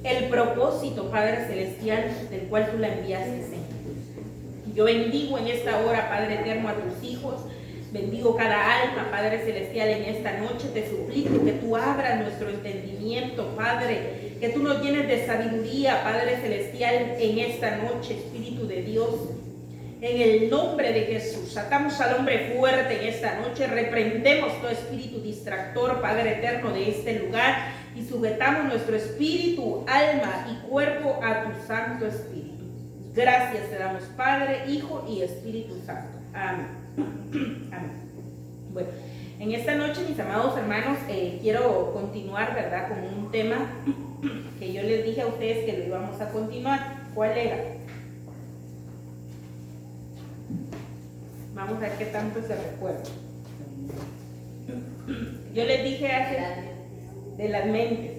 el propósito, Padre Celestial, del cual tú la enviaste, Señor. Yo bendigo en esta hora, Padre Eterno, a tus hijos. Bendigo cada alma, Padre Celestial, en esta noche. Te suplico que tú abras nuestro entendimiento, Padre, que tú nos llenes de sabiduría, Padre Celestial, en esta noche, Espíritu de Dios. En el nombre de Jesús, atamos al hombre fuerte en esta noche, reprendemos todo espíritu distractor, Padre Eterno, de este lugar, y sujetamos nuestro espíritu, alma y cuerpo a tu Santo Espíritu. Gracias te damos, Padre, Hijo y Espíritu Santo. Amén. Amén. Bueno, en esta noche, mis amados hermanos, quiero continuar, ¿verdad?, con un tema que yo les dije a ustedes que lo íbamos a continuar. ¿Cuál era? Vamos a ver qué tanto se recuerda. Yo les dije hace de las mentes.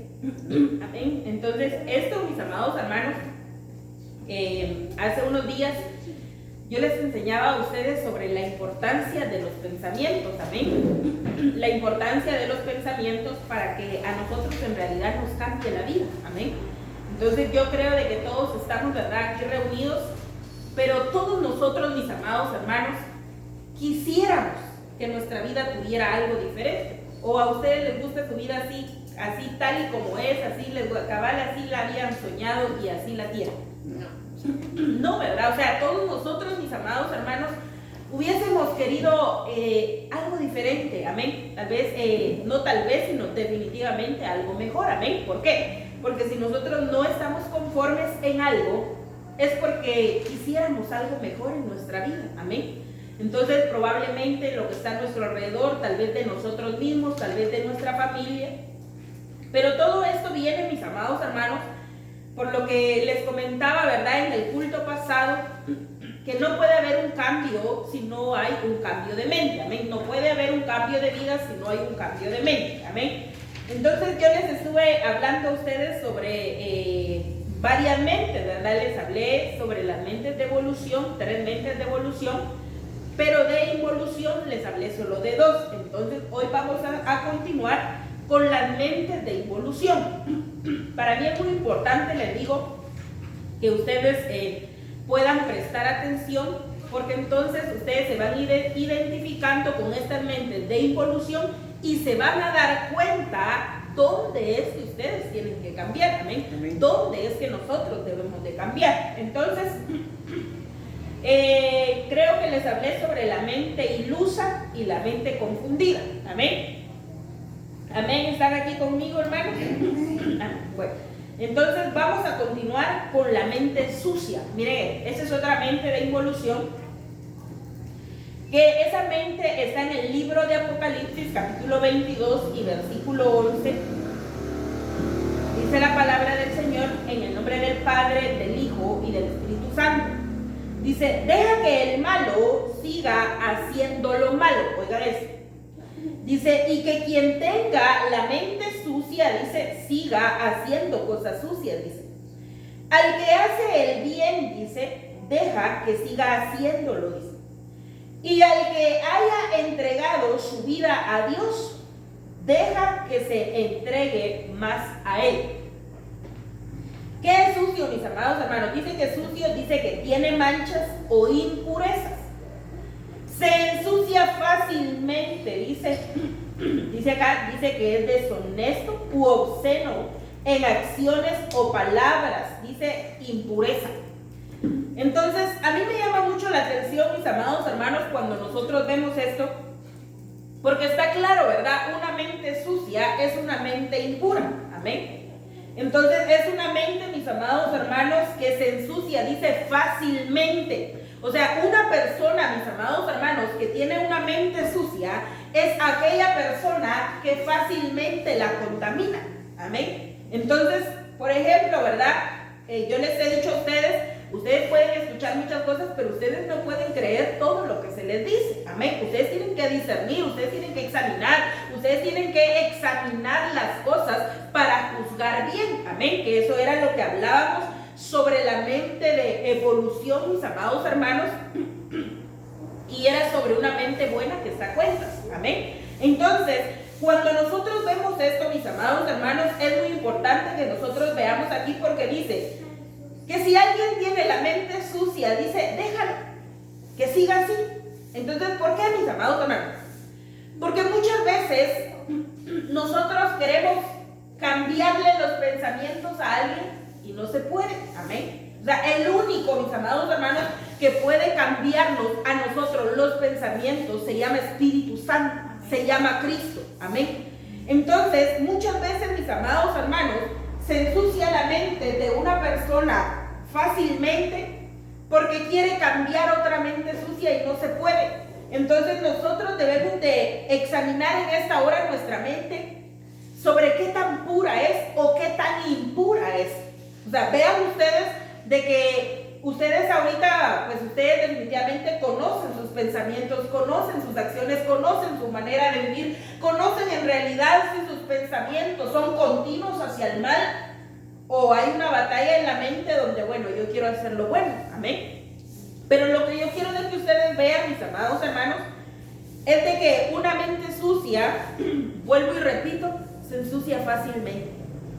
Amén. Entonces, esto, mis amados hermanos, hace unos días yo les enseñaba a ustedes sobre la importancia de los pensamientos. Amén. La importancia de los pensamientos para que a nosotros en realidad nos cambie la vida. Amén. Entonces, yo creo de que todos estamos, ¿verdad?, aquí reunidos, pero todos nosotros, mis amados hermanos, quisiéramos que nuestra vida tuviera algo diferente. O a ustedes les gusta su vida así tal y como es, así les cabal, así la habían soñado y así la tienen. No, ¿verdad? O sea, todos nosotros, mis amados hermanos, hubiésemos querido algo diferente. Amén. Tal vez, no tal vez, sino definitivamente algo mejor. Amén. ¿Por qué? Porque si nosotros no estamos conformes en algo, es porque quisiéramos algo mejor en nuestra vida. Amén. Entonces, probablemente lo que está a nuestro alrededor, tal vez de nosotros mismos, tal vez de nuestra familia. Pero todo esto viene, mis amados hermanos, por lo que les comentaba, ¿verdad?, en el culto pasado, que no puede haber un cambio si no hay un cambio de mente. Amén. No puede haber un cambio de vida si no hay un cambio de mente. Amén. Entonces, yo les estuve hablando a ustedes sobre varias mentes, ¿verdad? Les hablé sobre las mentes de evolución, 3 mentes de evolución. Pero de involución les hablé solo de 2. Entonces hoy vamos a continuar con las mentes de involución. Para mí es muy importante, les digo, que ustedes puedan prestar atención, porque entonces ustedes se van a ir identificando con estas mentes de involución y se van a dar cuenta dónde es que ustedes tienen que cambiar. ¿Amén? Amén. Dónde es que nosotros debemos de cambiar. Entonces, creo que les hablé sobre la mente ilusa y la mente confundida. Amén. Amén. ¿Están aquí conmigo, hermanos? Bueno, entonces vamos a continuar con la mente sucia. Miren, esa es otra mente de involución, que esa mente está en el libro de Apocalipsis, capítulo 22 y versículo 11. Dice la palabra del Señor: en el nombre del Padre, del Hijo y del Espíritu Santo. Dice: deja que el malo siga haciendo lo malo. Oigan eso. Dice: y que quien tenga la mente sucia, dice, siga haciendo cosas sucias. Dice: al que hace el bien, dice, deja que siga haciéndolo. Dice: y al que haya entregado su vida a Dios, deja que se entregue más a Él. ¿Qué es sucio, mis amados hermanos? Dice que sucio, dice que tiene manchas o impurezas. Se ensucia fácilmente, dice acá, dice que es deshonesto u obsceno en acciones o palabras, dice impureza. Entonces, a mí me llama mucho la atención, mis amados hermanos, cuando nosotros vemos esto, porque está claro, ¿verdad? Una mente sucia es una mente impura. Amén. Entonces es una mente, mis amados hermanos, que se ensucia, dice fácilmente. O sea, una persona, mis amados hermanos, que tiene una mente sucia, es aquella persona que fácilmente la contamina. Amén. Entonces, por ejemplo, ¿verdad? Yo les he dicho a ustedes pueden escuchar muchas cosas, pero ustedes no pueden creer todo lo que se les dice. Amén. Ustedes tienen que discernir, ustedes tienen que examinar, ustedes tienen que examinar las cosas para juzgar bien. Amén. Que eso era lo que hablábamos sobre la mente de evolución, mis amados hermanos, y era sobre una mente buena que está a cuentas. Amén. Entonces, cuando nosotros vemos esto, mis amados hermanos, es muy importante que nosotros veamos aquí porque dice que si alguien tiene la mente sucia, dice, déjalo, que siga así. Entonces, ¿por qué, mis amados hermanos? Porque muchas veces nosotros queremos cambiarle los pensamientos a alguien y no se puede. Amén. O sea, el único, mis amados hermanos, que puede cambiarnos a nosotros los pensamientos se llama Espíritu Santo, se llama Cristo. Amén. Entonces, muchas veces, mis amados hermanos, se ensucia la mente de una persona fácilmente porque quiere cambiar otra mente sucia y no se puede. Entonces nosotros debemos de examinar en esta hora nuestra mente sobre qué tan pura es o qué tan impura es. O sea, vean ustedes de que ustedes ahorita, pues ustedes definitivamente conocen sus pensamientos, conocen sus acciones, conocen su manera de vivir, conocen en realidad si sus pensamientos son continuos hacia el mal o hay una batalla en la mente donde, bueno, yo quiero hacer lo bueno. Amén. Pero lo que yo quiero de que ustedes vean, mis amados hermanos, es de que una mente sucia, vuelvo y repito, se ensucia fácilmente.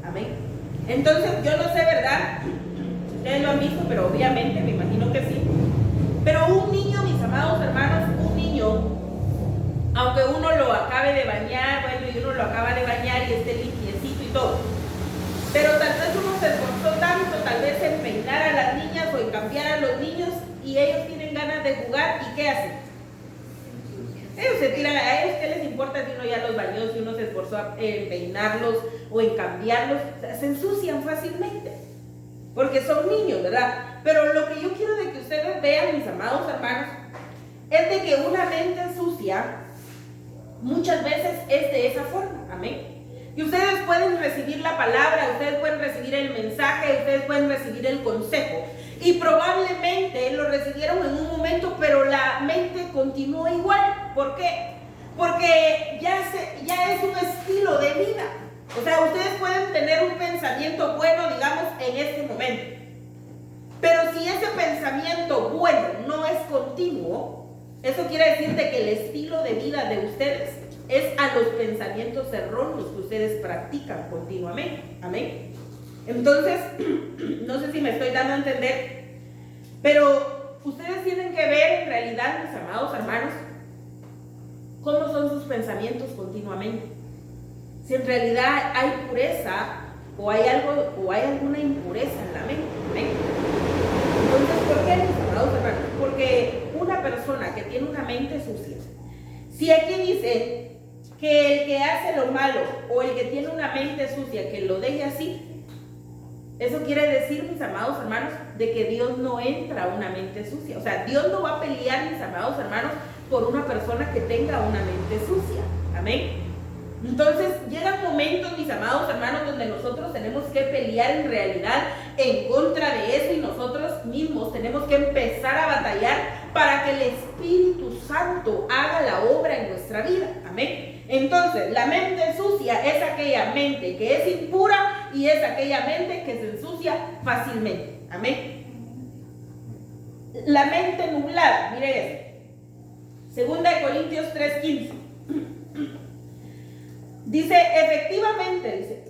Amén. Entonces, yo no sé, ¿verdad? Ustedes lo han visto, pero obviamente, me imagino que sí. Pero un niño, mis amados hermanos, un niño, aunque uno lo acabe de bañar, bueno, y uno lo acaba de bañar y esté limpiecito y todo, pero tal vez uno se esforzó tanto, tal vez en peinar a las niñas o en cambiar a los niños, y ellos tienen ganas de jugar, ¿y qué hacen? Ellos se tiran, a ellos qué les importa si uno ya los bañó, si uno se esforzó en peinarlos o en cambiarlos. O sea, se ensucian fácilmente, porque son niños, ¿verdad? Pero lo que yo quiero de que ustedes vean, mis amados hermanos, es de que una mente sucia muchas veces es de esa forma. Amén. Y ustedes pueden recibir la palabra, ustedes pueden recibir el mensaje, ustedes pueden recibir el consejo. Y probablemente lo recibieron en un momento, pero la mente continúa igual. ¿Por qué? Porque ya es un estilo de vida. O sea, ustedes pueden tener un pensamiento bueno, digamos, en este momento. Pero si ese pensamiento bueno no es continuo, eso quiere decir de que el estilo de vida de ustedes es a los pensamientos erróneos que ustedes practican continuamente. Amén. Entonces, no sé si me estoy dando a entender, pero ustedes tienen que ver en realidad, mis amados hermanos, cómo son sus pensamientos continuamente. Si en realidad hay pureza o hay algo o hay alguna impureza en la mente. ¿Amén? Entonces, ¿por qué, mis amados hermanos? Porque una persona que tiene una mente sucia, si aquí dice que el que hace lo malo o el que tiene una mente sucia, que lo deje así, eso quiere decir, mis amados hermanos, de que Dios no entra a una mente sucia. O sea, Dios no va a pelear, mis amados hermanos, por una persona que tenga una mente sucia. Amén. Entonces, llegan momentos, mis amados hermanos, donde nosotros tenemos que pelear en realidad en contra de eso y nosotros mismos tenemos que empezar a batallar para que el Espíritu Santo haga la obra en nuestra vida. Amén. Entonces, la mente sucia es aquella mente que es impura y es aquella mente que se ensucia fácilmente. Amén. La mente nublada, mire esto. 2 Corintios 3:15. Dice, efectivamente, dice,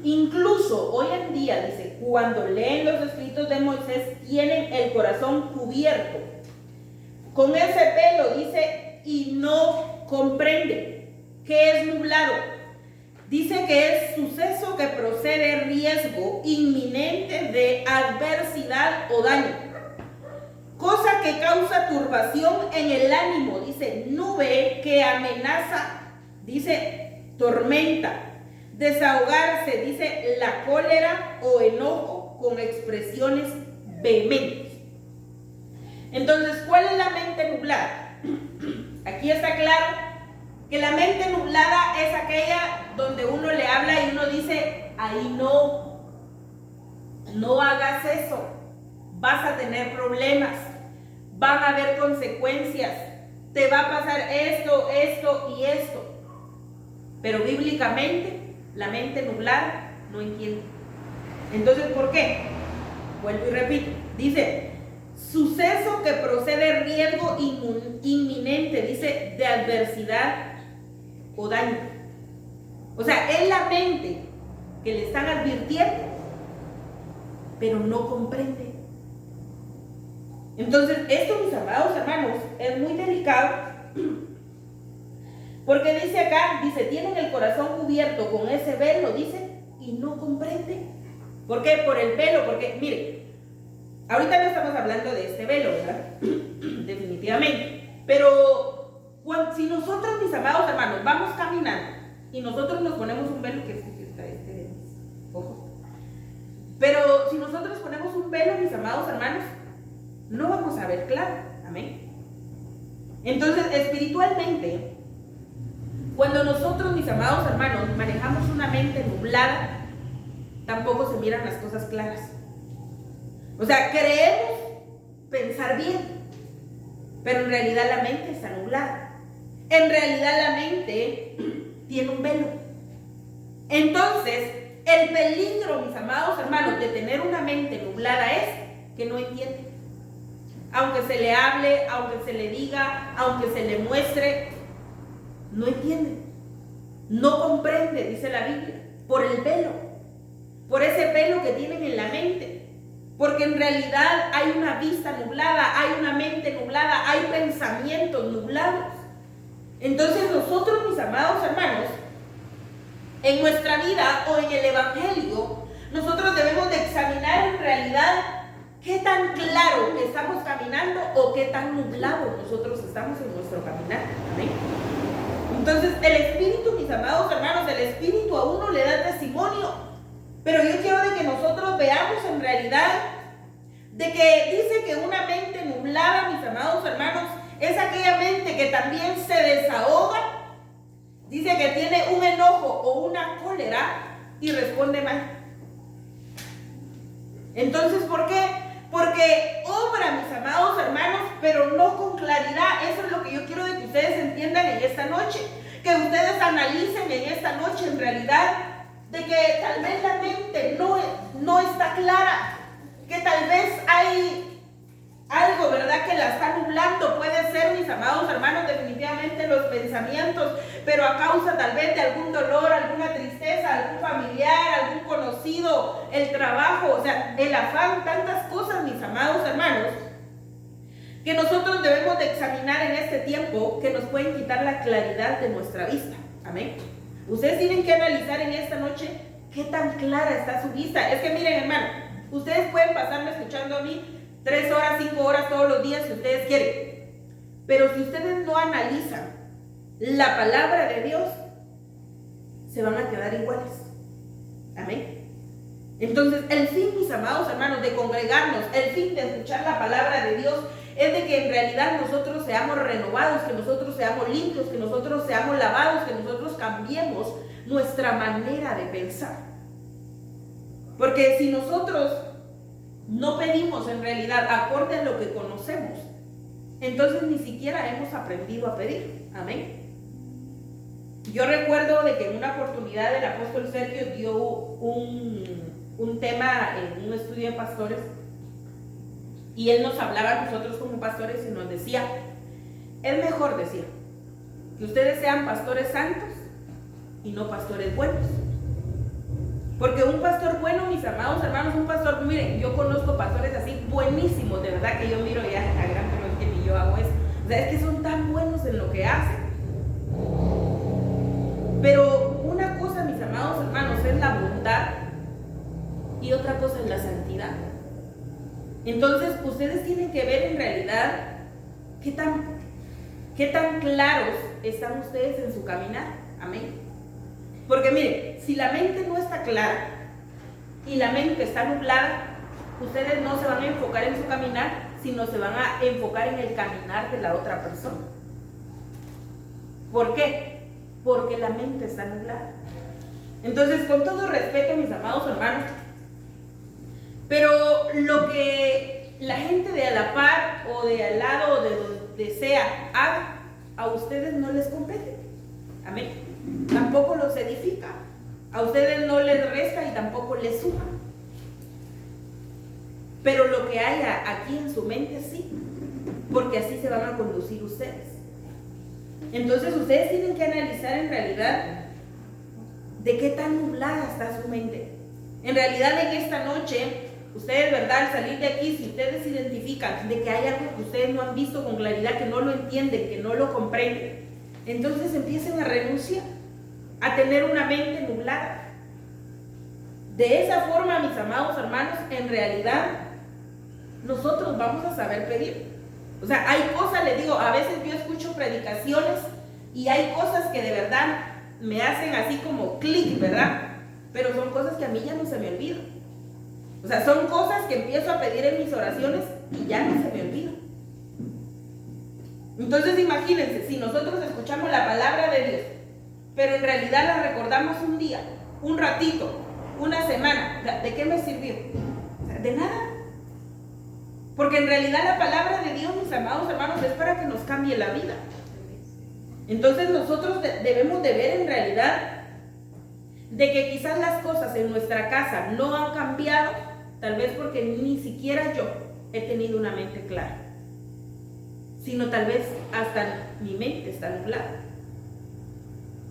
incluso hoy en día, dice, cuando leen los escritos de Moisés, tienen el corazón cubierto con ese pelo, dice, y no comprenden. ¿Qué es nublado? Dice que es suceso que procede riesgo inminente de adversidad o daño, cosa que causa turbación en el ánimo, dice, nube que amenaza, dice, tormenta, desahogarse, dice, la cólera o enojo con expresiones vehementes. Entonces, ¿cuál es la mente nublada? Aquí está claro que la mente nublada es aquella donde uno le habla y uno dice, ahí no hagas eso, vas a tener problemas, van a haber consecuencias, te va a pasar esto, esto y esto. Pero bíblicamente, la mente nublada no entiende. Entonces, ¿por qué? Vuelvo y repito. Dice, suceso que procede riesgo inminente, dice, de adversidad o daño. O sea, es la mente que le están advirtiendo pero no comprende. Entonces, esto, mis amados hermanos, es muy delicado, porque dice acá, dice, tienen el corazón cubierto con ese velo, dice, y no comprende. ¿Por qué? Por el velo, porque, mire, ahorita no estamos hablando de este velo, ¿verdad? Definitivamente. Pero si nosotros, mis amados hermanos, vamos caminando y nosotros nos ponemos un velo, que es este ojo. Pero si nosotros ponemos un velo, mis amados hermanos, no vamos a ver claro. Amén. Entonces, espiritualmente, cuando nosotros, mis amados hermanos, manejamos una mente nublada, tampoco se miran las cosas claras. O sea, creemos pensar bien, pero en realidad la mente está nublada. En realidad la mente tiene un velo. Entonces, el peligro, mis amados hermanos, de tener una mente nublada es que no entiende. Aunque se le hable, aunque se le diga, aunque se le muestre, no entiende. No comprende, dice la Biblia, por el velo, por ese velo que tienen en la mente. Porque en realidad hay una vista nublada, hay una mente nublada, hay pensamientos nublados. Entonces nosotros, mis amados hermanos, en nuestra vida o en el Evangelio, nosotros debemos de examinar en realidad qué tan claro estamos caminando o qué tan nublados nosotros estamos en nuestro caminar. ¿Amén? Entonces el Espíritu, mis amados hermanos, el Espíritu a uno le da testimonio, pero yo quiero de que nosotros veamos en realidad de que dice que una mente nublada, mis amados hermanos, es aquella mente que también se desahoga. Dice que tiene un enojo o una cólera y responde mal. Entonces, ¿por qué? Porque obra, mis amados hermanos, pero no con claridad. Eso es lo que yo quiero de que ustedes entiendan en esta noche. Que ustedes analicen en esta noche en realidad de que tal vez la mente no está clara. Que tal vez hay algo, ¿verdad?, que la está nublando. Puede ser, mis amados hermanos, definitivamente los pensamientos, pero a causa tal vez de algún dolor, alguna tristeza, algún familiar, algún conocido, el trabajo, o sea, el afán, tantas cosas, mis amados hermanos, que nosotros debemos de examinar en este tiempo, que nos pueden quitar la claridad de nuestra vista. Amén. Ustedes tienen que analizar en esta noche qué tan clara está su vista. Es que miren, hermano, ustedes pueden pasarme escuchando a mí 3 horas, 5 horas todos los días si ustedes quieren. Pero si ustedes no analizan la palabra de Dios, se van a quedar iguales. Amén. Entonces, el fin, mis amados hermanos, de congregarnos, el fin de escuchar la palabra de Dios, es de que en realidad nosotros seamos renovados, que nosotros seamos limpios, que nosotros seamos lavados, que nosotros cambiemos nuestra manera de pensar. Porque si nosotros no pedimos en realidad acorde a lo que conocemos, entonces ni siquiera hemos aprendido a pedir. Amén. Yo recuerdo de que en una oportunidad el apóstol Sergio dio un tema en un estudio de pastores, y él nos hablaba a nosotros como pastores y nos decía: es mejor decir que ustedes sean pastores santos y no pastores buenos. Porque un pastor bueno, mis amados hermanos, un pastor, miren, yo conozco pastores así buenísimos, de verdad que yo miro ya a gran, pero es que ni yo hago eso. O sea, es que son tan buenos en lo que hacen. Pero una cosa, mis amados hermanos, es la bondad y otra cosa es la santidad. Entonces, ustedes tienen que ver en realidad qué tan claros están ustedes en su caminar. Amén. Porque miren, si la mente no está clara y la mente está nublada, ustedes no se van a enfocar en su caminar, sino se van a enfocar en el caminar de la otra persona. ¿Por qué? Porque la mente está nublada. Entonces, con todo respeto, mis amados hermanos, pero lo que la gente de a la par o de al lado o de donde sea haga, a ustedes no les compete. Amén. Tampoco los edifica. A ustedes no les resta y tampoco les suma. Pero lo que haya aquí en su mente sí, porque así se van a conducir ustedes. Entonces ustedes tienen que analizar en realidad de qué tan nublada está su mente. En realidad en esta noche ustedes, ¿verdad? Al salir de aquí, si ustedes identifican de que hay algo que ustedes no han visto con claridad, que no lo entienden, que no lo comprenden, entonces empiecen a renunciar a tener una mente nublada. De esa forma, mis amados hermanos, en realidad nosotros vamos a saber pedir. O sea, hay cosas, les digo, a veces yo escucho predicaciones y hay cosas que de verdad me hacen así como clic, ¿verdad? Pero son cosas que a mí ya no se me olvidan. O sea, son cosas que empiezo a pedir en mis oraciones y ya no se me olvidan. Entonces imagínense, si nosotros escuchamos la palabra de Dios, pero en realidad la recordamos un día, un ratito, una semana, ¿de qué me sirvió? O sea, de nada. Porque en realidad la palabra de Dios, mis amados hermanos, es para que nos cambie la vida. Entonces nosotros debemos de ver en realidad de que quizás las cosas en nuestra casa no han cambiado, tal vez porque ni siquiera yo he tenido una mente clara, sino tal vez hasta mi mente está nublada.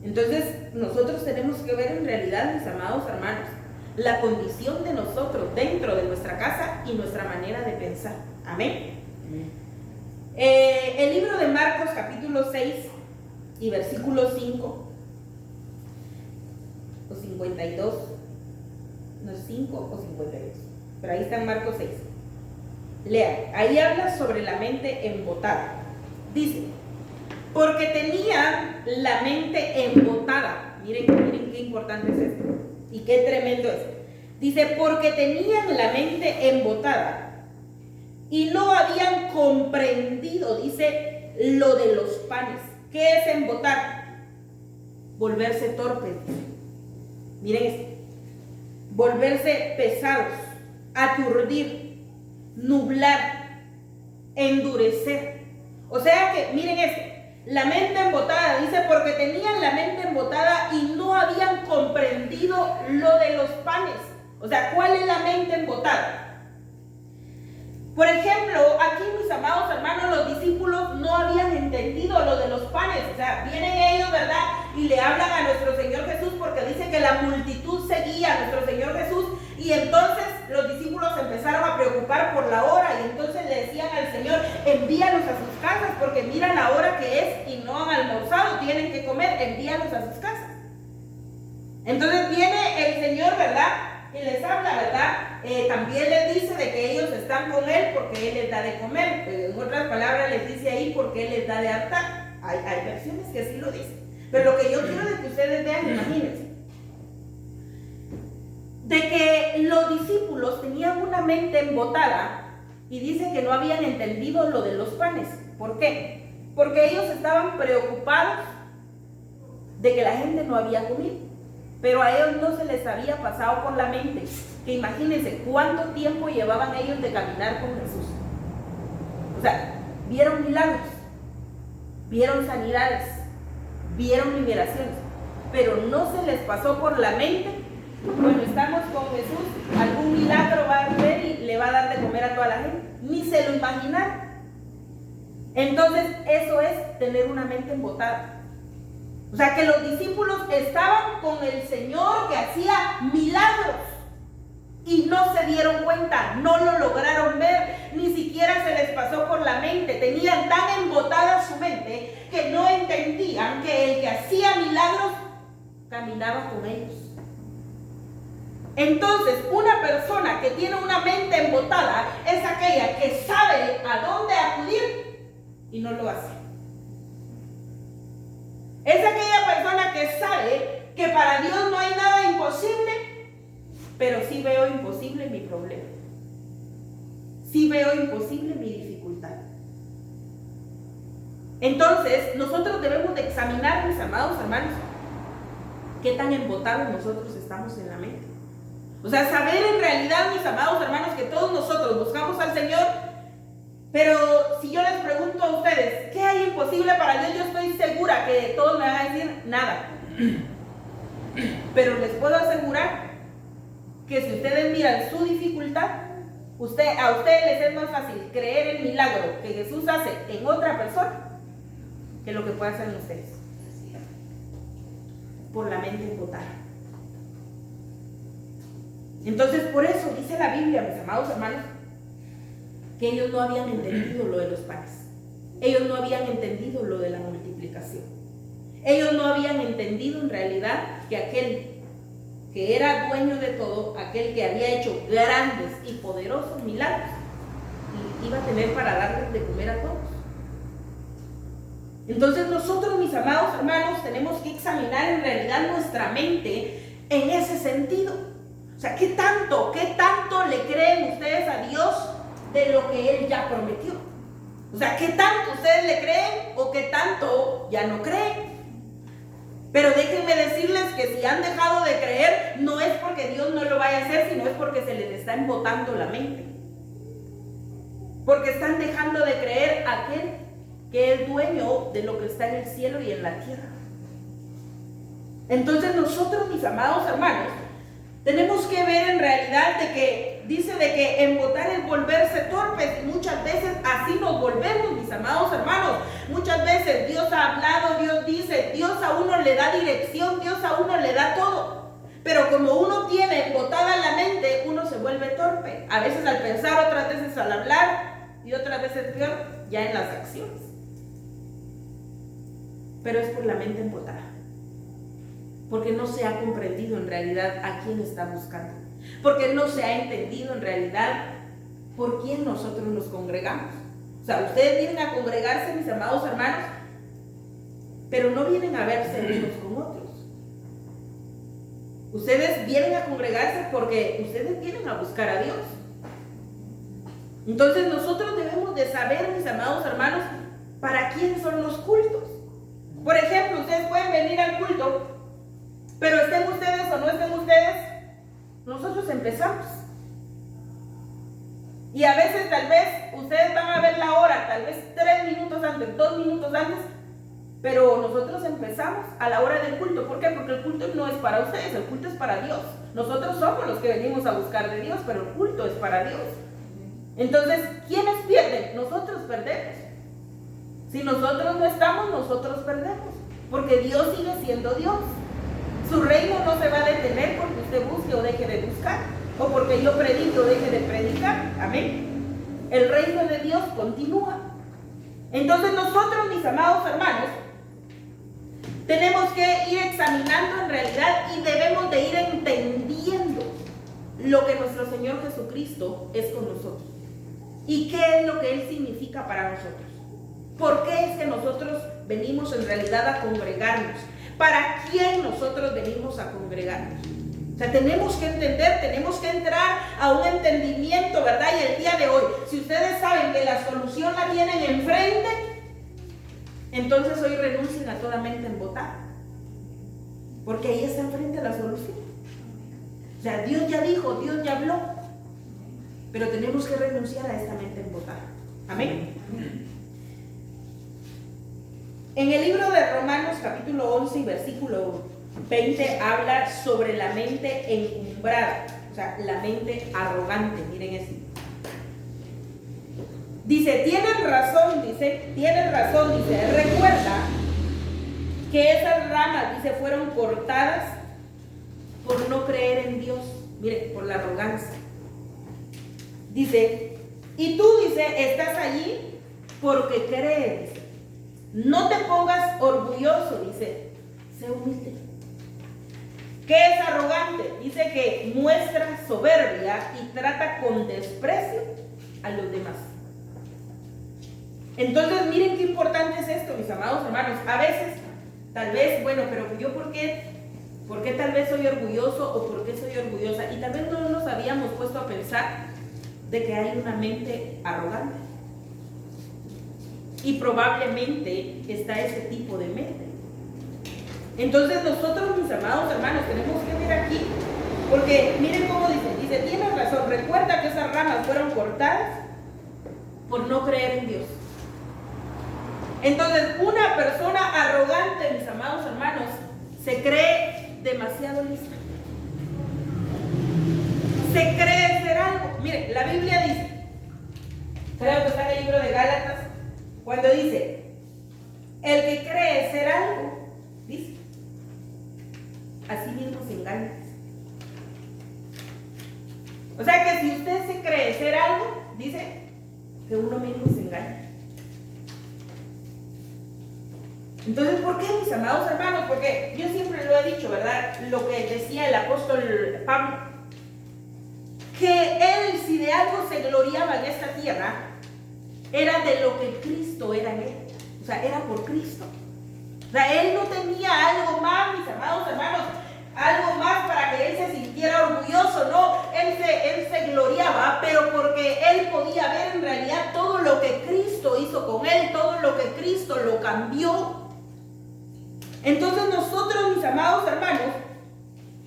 Entonces nosotros tenemos que ver en realidad, mis amados hermanos, la condición de nosotros dentro de nuestra casa y nuestra manera de pensar. Amén. El libro de Marcos capítulo 6 y versículo 5 o 52, no es 5 o 52, pero ahí está en Marcos 6. Lean, ahí habla sobre la mente embotada. Dice, porque tenía la mente embotada. Miren qué importante es esto y qué tremendo es. Dice, porque tenían la mente embotada y no habían comprendido, dice, lo de los panes. ¿Qué es embotar? Volverse torpes. Miren esto. Volverse pesados, aturdir, nublar, endurecer. O sea que, miren esto. La mente embotada, dice, porque tenían la mente embotada y no habían comprendido lo de los panes. O sea, ¿cuál es la mente embotada? Por ejemplo, aquí, mis amados hermanos, los discípulos no habían entendido lo de los panes. O sea, vienen ellos, ¿verdad? Y le hablan a nuestro Señor Jesús porque dice que la multitud seguía a nuestro Señor Jesús. Y entonces los discípulos empezaron a preocupar por la hora y entonces le decían al Señor, envíalos a sus casas porque mira la hora que es y no han almorzado, tienen que comer, envíalos a sus casas. Entonces viene el Señor, ¿verdad? Y les habla, ¿verdad? También les dice de que ellos están con Él porque Él les da de comer. En otras palabras les dice ahí porque Él les da de hartar. Hay versiones que así lo dicen. Pero lo que yo quiero de que ustedes vean, imagínense, de que los discípulos tenían una mente embotada y dice que no habían entendido lo de los panes. ¿Por qué? Porque ellos estaban preocupados de que la gente no había comido, pero a ellos no se les había pasado por la mente que imagínense cuánto tiempo llevaban ellos de caminar con Jesús. O sea, vieron milagros, vieron sanidades, vieron liberaciones, pero no se les pasó por la mente, bueno, estamos con Jesús, algún milagro va a hacer y le va a dar de comer a toda la gente. Ni se lo imaginaron. Entonces, eso es tener una mente embotada. O sea, que los discípulos estaban con el Señor que hacía milagros y no se dieron cuenta, no lo lograron ver, ni siquiera se les pasó por la mente. Tenían tan embotada su mente que no entendían que el que hacía milagros caminaba con ellos. Entonces, una persona que tiene una mente embotada es aquella que sabe a dónde acudir y no lo hace. Es aquella persona que sabe que para Dios no hay nada imposible, pero sí veo imposible mi problema. Sí veo imposible mi dificultad. Entonces, nosotros debemos de examinar, mis amados hermanos, qué tan embotados nosotros estamos en la mente. O sea, saber en realidad, mis amados hermanos, que todos nosotros buscamos al Señor, pero si yo les pregunto a ustedes, ¿qué hay imposible para Dios? Yo estoy segura que todos me van a decir nada. Pero les puedo asegurar que si ustedes miran su dificultad, a ustedes les es más fácil creer el milagro que Jesús hace en otra persona que lo que puede hacer en ustedes. Por la mente embotada. Entonces, por eso dice la Biblia, mis amados hermanos, que ellos no habían entendido lo de los panes. Ellos no habían entendido lo de la multiplicación. Ellos no habían entendido en realidad que aquel que era dueño de todo, aquel que había hecho grandes y poderosos milagros, iba a tener para darles de comer a todos. Entonces nosotros, mis amados hermanos, tenemos que examinar en realidad nuestra mente en ese sentido. O sea, ¿qué tanto le creen ustedes a Dios de lo que Él ya prometió? O sea, ¿qué tanto ustedes le creen o qué tanto ya no creen? Pero déjenme decirles que si han dejado de creer, no es porque Dios no lo vaya a hacer, sino es porque se les está embotando la mente. Porque están dejando de creer a aquel que es dueño de lo que está en el cielo y en la tierra. Entonces nosotros, mis amados hermanos, tenemos que ver en realidad de que dice de que embotar es volverse torpes, y muchas veces así nos volvemos, mis amados hermanos. Muchas veces Dios ha hablado, Dios dice, Dios a uno le da dirección, Dios a uno le da todo. Pero como uno tiene embotada la mente, uno se vuelve torpe. A veces al pensar, otras veces al hablar y otras veces peor, ya en las acciones. Pero es por la mente embotada. Porque no se ha comprendido en realidad a quién está buscando. Porque no se ha entendido en realidad por quién nosotros nos congregamos. O sea, ustedes vienen a congregarse, mis amados hermanos, pero no vienen a verse unos con otros. Ustedes vienen a congregarse porque ustedes vienen a buscar a Dios. Entonces nosotros debemos de saber, mis amados hermanos, para quién son los cultos. Por ejemplo, ustedes pueden venir al culto, pero estén ustedes o no estén ustedes, nosotros empezamos. Y a veces tal vez ustedes van a ver la hora, tal vez 3 minutos antes, 2 minutos antes, pero nosotros empezamos a la hora del culto. ¿Por qué? Porque el culto no es para ustedes, el culto es para Dios. Nosotros somos los que venimos a buscar de Dios, pero el culto es para Dios. Entonces, ¿quiénes pierden? Nosotros perdemos. Si nosotros no estamos, nosotros perdemos, porque Dios sigue siendo Dios. Su reino no se va a detener porque usted busque o deje de buscar, o porque yo predique o deje de predicar. Amén. El reino de Dios continúa. Entonces nosotros, mis amados hermanos, tenemos que ir examinando en realidad y debemos de ir entendiendo lo que nuestro Señor Jesucristo es con nosotros y qué es lo que Él significa para nosotros. ¿Por qué es que nosotros venimos en realidad a congregarnos? ¿Para quién nosotros venimos a congregarnos? O sea, tenemos que entender, tenemos que entrar a un entendimiento, ¿verdad? Y el día de hoy, si ustedes saben que la solución la tienen enfrente, entonces hoy renuncien a toda mente embotada, porque ahí está enfrente la solución. O sea, Dios ya dijo, Dios ya habló, pero tenemos que renunciar a esta mente embotada. Amén. En el libro de Romanos capítulo 11 y versículo 20 habla sobre la mente encumbrada, o sea, la mente arrogante. Miren eso. Dice, tienen razón, dice, recuerda que esas ramas, dice, fueron cortadas por no creer en Dios. Miren, por la arrogancia. Dice, y tú, dice, estás allí porque crees. No te pongas orgulloso, dice, sé humilde. ¿Qué es arrogante? Dice que muestra soberbia y trata con desprecio a los demás. Entonces, miren qué importante es esto, mis amados hermanos. A veces, tal vez, bueno, pero yo ¿por qué tal vez soy orgulloso o por qué soy orgullosa? Y tal vez no nos habíamos puesto a pensar de que hay una mente arrogante. Y probablemente está ese tipo de mente. Entonces nosotros, mis amados hermanos, tenemos que ver aquí, porque miren cómo dice, tienes razón, recuerda que esas ramas fueron cortadas por no creer en Dios. Entonces, una persona arrogante, mis amados hermanos, se cree demasiado lista. Se cree ser algo. Miren, la Biblia dice, creo que está en el libro de Gálatas, cuando dice, el que cree ser algo, dice, así mismo se engaña. O sea que si usted se cree ser algo, dice que uno mismo se engaña. Entonces, ¿por qué, mis amados hermanos? Porque yo siempre lo he dicho, ¿verdad? Lo que decía el apóstol Pablo, que él, si de algo se gloriaba en esta tierra, era de lo que Cristo era en él. O sea, era por Cristo. O sea, él no tenía algo más, mis amados hermanos, algo más para que él se sintiera orgulloso, no, él se gloriaba, pero porque él podía ver en realidad todo lo que Cristo hizo con él, todo lo que Cristo lo cambió. Entonces nosotros, mis amados hermanos,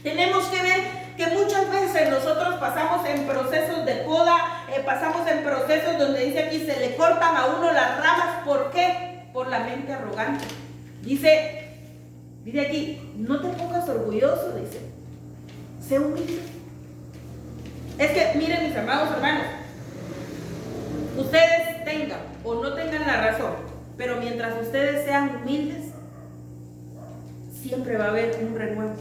tenemos que ver que muchas veces nosotros pasamos en procesos de poda, pasamos en procesos donde dice aquí se le cortan a uno las ramas. ¿Por qué? Por la mente arrogante. Dice aquí, no te pongas orgulloso, dice, sé humilde. Es que, miren, mis amados hermanos, ustedes tengan o no tengan la razón, pero mientras ustedes sean humildes, siempre va a haber un renuevo.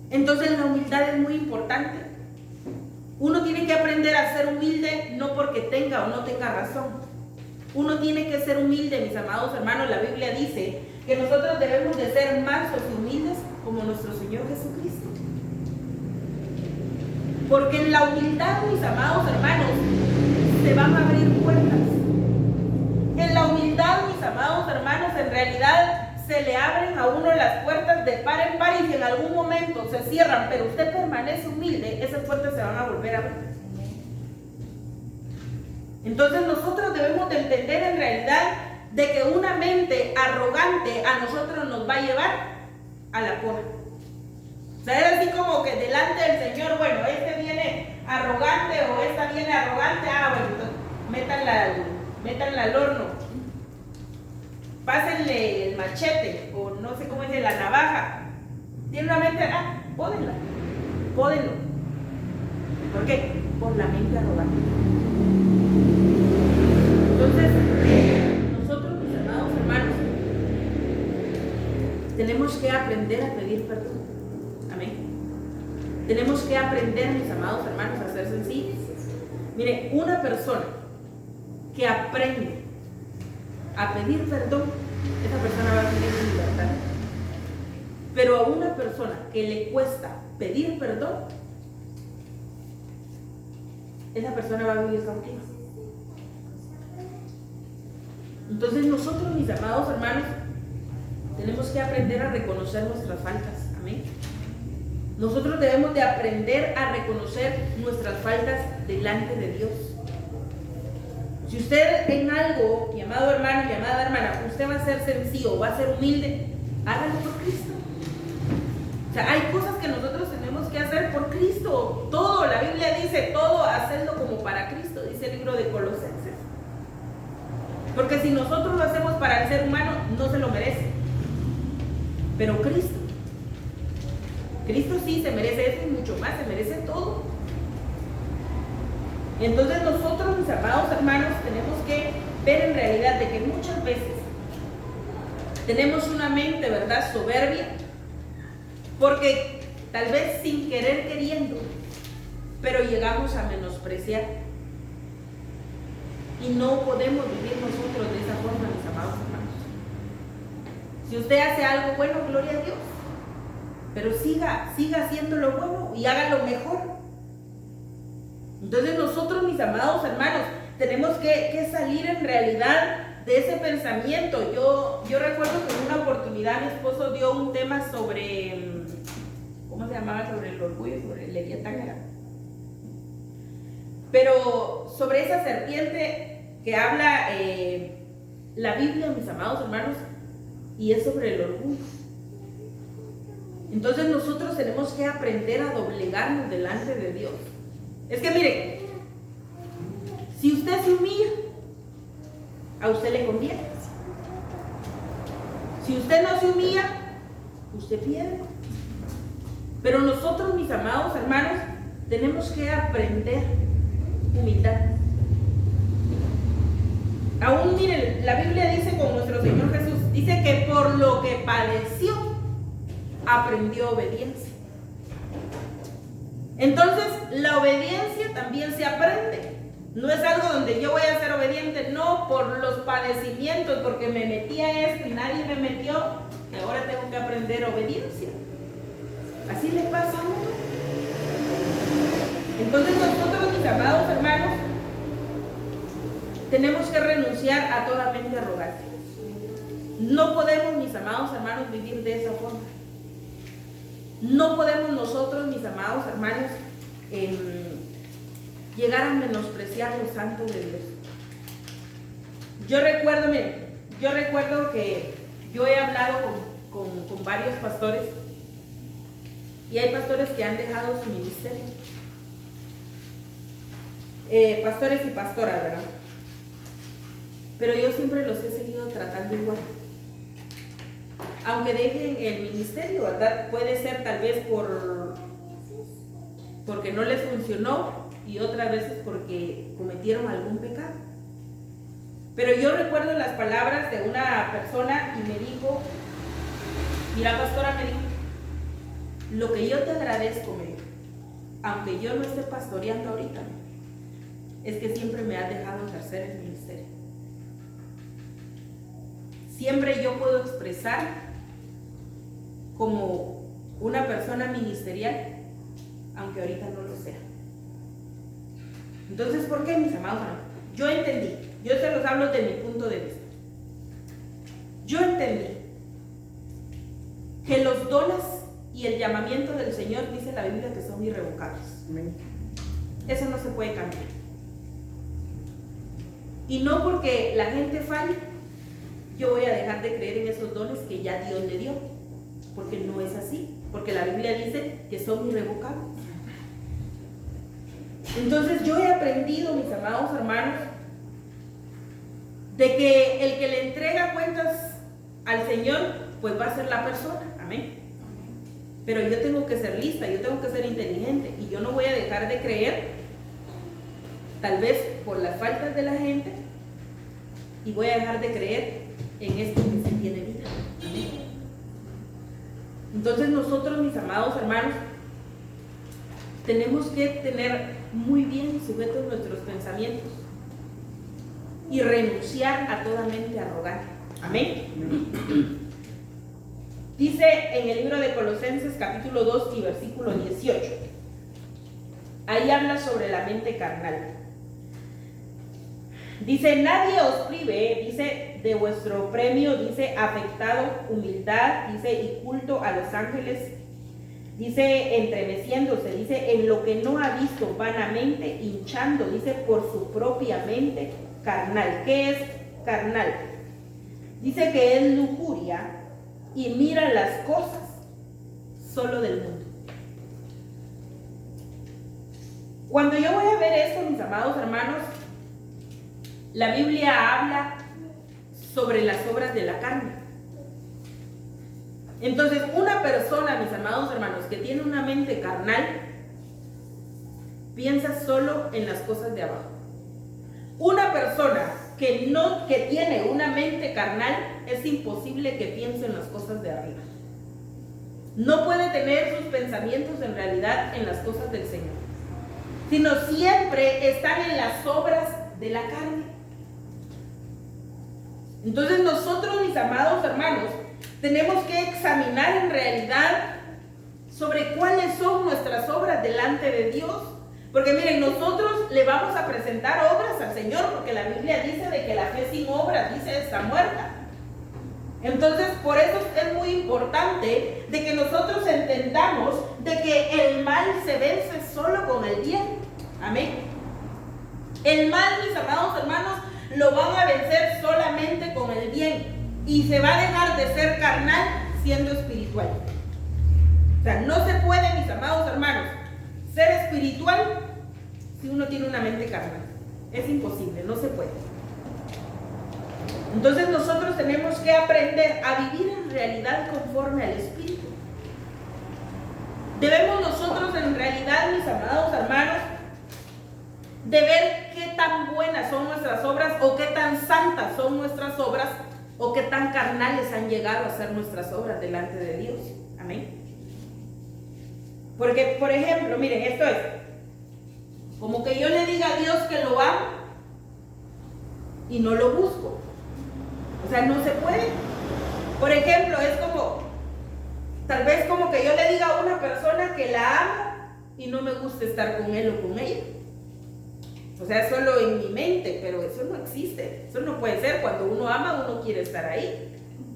Entonces la humildad es muy importante. Uno tiene que aprender a ser humilde, no porque tenga o no tenga razón. Uno tiene que ser humilde, mis amados hermanos. La Biblia dice que nosotros debemos de ser mansos y humildes como nuestro Señor Jesucristo. Porque en la humildad, mis amados hermanos, se van a abrir puertas. En la humildad, mis amados hermanos, en realidad se le abren a uno las puertas de par en par, y si en algún momento se cierran, pero usted permanece humilde, esas puertas se van a volver a abrir. Entonces nosotros debemos de entender en realidad de que una mente arrogante a nosotros nos va a llevar a la poda. O sea, es así como que delante del Señor, bueno, este viene arrogante o esta viene arrogante, bueno, entonces métanla al horno. Pásenle el machete, o no sé cómo dice, la navaja. Tiene una mente, pódenlo. ¿Por qué? Por la mente arrogante. Entonces, nosotros, mis amados hermanos, tenemos que aprender a pedir perdón. Amén. Tenemos que aprender, mis amados hermanos, a ser sencillos. Mire, una persona que aprende a pedir perdón, esa persona va a tener libertad. Pero a una persona que le cuesta pedir perdón, esa persona va a vivir cautiva. Entonces nosotros, mis amados hermanos, tenemos que aprender a reconocer nuestras faltas. Amén. Nosotros debemos de aprender a reconocer nuestras faltas delante de Dios. Si usted en algo, mi amado hermano, mi amada hermana, usted va a ser sencillo, va a ser humilde, hágalo por Cristo. O sea, hay cosas que nosotros tenemos que hacer por Cristo. Todo, la Biblia dice todo, hacedlo como para Cristo, dice el libro de Colosenses. Porque si nosotros lo hacemos para el ser humano, no se lo merece. Pero Cristo sí se merece eso y mucho más, se merece todo. Y entonces nosotros, mis amados hermanos, tenemos que ver en realidad de que muchas veces tenemos una mente, ¿verdad?, soberbia, porque tal vez sin querer queriendo, pero llegamos a menospreciar. Y no podemos vivir nosotros de esa forma, mis amados hermanos. Si usted hace algo bueno, gloria a Dios, pero siga haciendo lo bueno y haga lo mejor. Entonces nosotros, mis amados hermanos, tenemos que salir en realidad de ese pensamiento. Yo recuerdo que en una oportunidad mi esposo dio un tema sobre, ¿cómo se llamaba? Sobre el orgullo, sobre el leviatán. Pero sobre esa serpiente que habla la Biblia, mis amados hermanos, y es sobre el orgullo. Entonces nosotros tenemos que aprender a doblegarnos delante de Dios. Es que miren, si usted se humilla, a usted le conviene. Si usted no se humilla, usted pierde. Pero nosotros, mis amados hermanos, tenemos que aprender humildad. Aún miren, la Biblia dice con nuestro Señor Jesús, dice que por lo que padeció, aprendió obediencia. Entonces, la obediencia también se aprende. No es algo donde yo voy a ser obediente, no por los padecimientos, porque me metí a esto y nadie me metió, y ahora tengo que aprender obediencia. Así le pasa a uno. Entonces nosotros, mis amados hermanos, tenemos que renunciar a toda mente arrogante. No podemos, mis amados hermanos, vivir de esa forma. No podemos nosotros, mis amados hermanos, llegar a menospreciar lo santo de Dios. Yo recuerdo que yo he hablado con varios pastores, y hay pastores que han dejado su ministerio. Pastores y pastoras, ¿verdad? Pero yo siempre los he seguido tratando igual. Aunque dejen el ministerio, ¿verdad? Puede ser tal vez porque no les funcionó, y otras veces porque cometieron algún pecado. Pero yo recuerdo las palabras de una persona y me dijo, mira, pastora, me dijo, lo que yo te agradezco, me dijo, aunque yo no esté pastoreando ahorita, es que siempre me has dejado ejercer el ministerio. Siempre yo puedo expresar como una persona ministerial, aunque ahorita no lo sea. Entonces, ¿por qué, mis amados hermanos? Yo entendí, yo se los hablo de mi punto de vista. Yo entendí que los dones y el llamamiento del Señor, dice la Biblia, que son irrevocables. Eso no se puede cambiar. Y no porque la gente falle, yo voy a dejar de creer en esos dones que ya Dios le dio, porque no es así, porque la Biblia dice que son irrevocables. Entonces yo he aprendido, mis amados hermanos, de que el que le entrega cuentas al Señor, pues va a ser la persona, amén. Pero yo tengo que ser lista, yo tengo que ser inteligente, y yo no voy a dejar de creer, tal vez por las faltas de la gente, y voy a dejar de creer en esto que se tiene vida. Amén. Entonces nosotros, mis amados hermanos, tenemos que tener muy bien sujetos nuestros pensamientos y renunciar a toda mente arrogante. Amén. Dice en el libro de Colosenses capítulo 2 y versículo 18. Ahí habla sobre la mente carnal. Dice, nadie os prive, dice, de vuestro premio, dice, afectado, humildad, dice, y culto a los ángeles, dice, entremeciéndose, dice, en lo que no ha visto vanamente, hinchando, dice, por su propia mente carnal. ¿Qué es carnal? Dice que es lujuria y mira las cosas solo del mundo. Cuando yo voy a ver esto, mis amados hermanos, la Biblia habla sobre las obras de la carne. Entonces, una persona, mis amados hermanos, que tiene una mente carnal, piensa solo en las cosas de abajo. Una persona que tiene una mente carnal, es imposible que piense en las cosas de arriba. No puede tener sus pensamientos en realidad en las cosas del Señor, sino siempre están en las obras de la carne. Entonces nosotros, mis amados hermanos, tenemos que examinar en realidad sobre cuáles son nuestras obras delante de Dios. Porque miren, nosotros le vamos a presentar obras al Señor, porque la Biblia dice de que la fe sin obras, dice, está muerta. Entonces, por eso es muy importante de que nosotros entendamos de que el mal se vence solo con el bien. Amén. El mal, mis amados hermanos, lo van a vencer solamente con el bien, y se va a dejar de ser carnal siendo espiritual. O sea, no se puede, mis amados hermanos, ser espiritual si uno tiene una mente carnal. Es imposible, no se puede. Entonces nosotros tenemos que aprender a vivir en realidad conforme al Espíritu. Debemos nosotros en realidad, mis amados hermanos, de ver qué tan buenas son nuestras obras, o qué tan santas son nuestras obras, o qué tan carnales han llegado a ser nuestras obras delante de Dios. Amén. Porque, por ejemplo, miren, esto es como que yo le diga a Dios que lo amo y no lo busco. O sea, no se puede. Por ejemplo, es como, tal vez como que yo le diga a una persona que la amo y no me gusta estar con él o con ella. O sea, solo en mi mente, pero eso no existe. Eso no puede ser. Cuando uno ama, uno quiere estar ahí.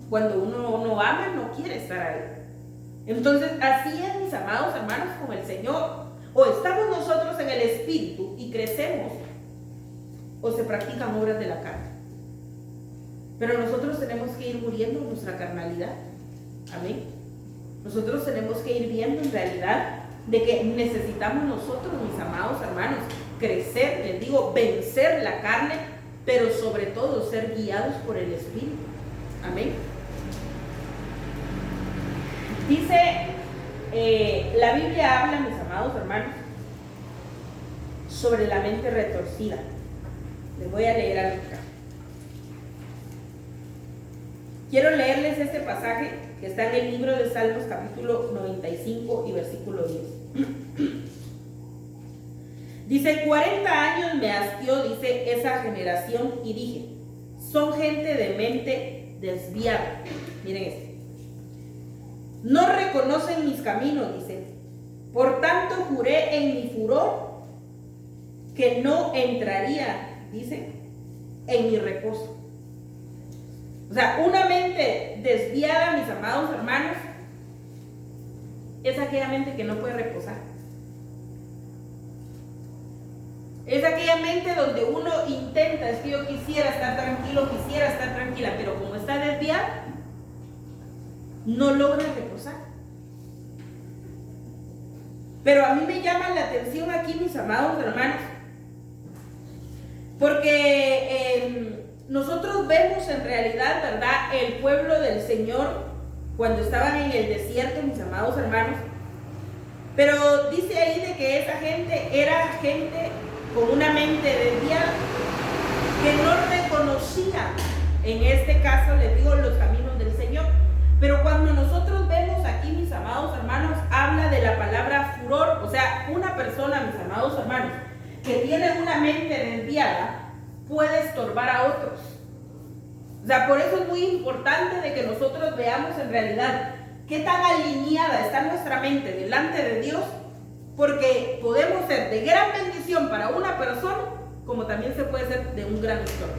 Cuando uno no ama, no quiere estar ahí. Entonces, así es, mis amados hermanos, con el Señor. O estamos nosotros en el Espíritu y crecemos, o se practican obras de la carne. Pero nosotros tenemos que ir muriendo nuestra carnalidad. Amén. Nosotros tenemos que ir viendo en realidad de que necesitamos nosotros, mis amados hermanos, crecer, les digo, vencer la carne, pero sobre todo ser guiados por el Espíritu. Amén. Dice, la Biblia habla, mis amados hermanos, sobre la mente retorcida. Les voy a leer algo acá. Quiero leerles este pasaje que está en el libro de Salmos, capítulo 95 y versículo 10. Dice, 40 años me hastió, dice, esa generación, y dije, son gente de mente desviada. Miren esto. No reconocen mis caminos, dice. Por tanto juré en mi furor que no entraría, dice, en mi reposo. O sea, una mente desviada, mis amados hermanos, es aquella mente que no puede reposar. Es aquella mente donde uno intenta, es que yo quisiera estar tranquilo, quisiera estar tranquila, pero como está desviada, no logra reposar. Pero a mí me llama la atención aquí, mis amados hermanos, porque nosotros vemos en realidad, ¿verdad?, el pueblo del Señor cuando estaban en el desierto, mis amados hermanos. Pero dice ahí de que esa gente era gente con una mente desviada, que no reconocía, en este caso les digo, los caminos del Señor. Pero cuando nosotros vemos aquí, mis amados hermanos, habla de la palabra furor, o sea, una persona, mis amados hermanos, que tiene una mente desviada, puede estorbar a otros. O sea, por eso es muy importante de que nosotros veamos en realidad qué tan alineada está nuestra mente delante de Dios, porque podemos ser de gran bendición para una persona, como también se puede ser de un gran estorbo.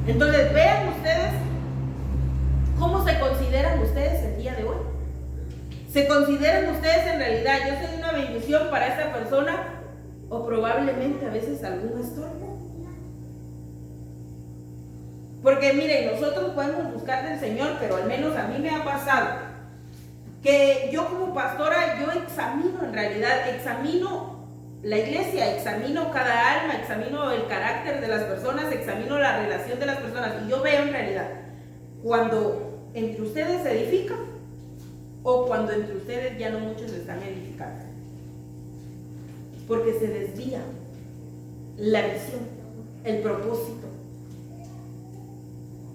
Entonces, vean ustedes cómo se consideran ustedes el día de hoy. ¿Se consideran ustedes en realidad, yo soy una bendición para esta persona, o probablemente a veces algún estorbo? Porque miren, nosotros podemos buscar del Señor, pero al menos a mí me ha pasado que yo como pastora, yo examino en realidad, examino la iglesia, examino cada alma, examino el carácter de las personas, examino la relación de las personas, y yo veo en realidad cuando entre ustedes se edifican o cuando entre ustedes ya no muchos están edificando, porque se desvía la visión, el propósito.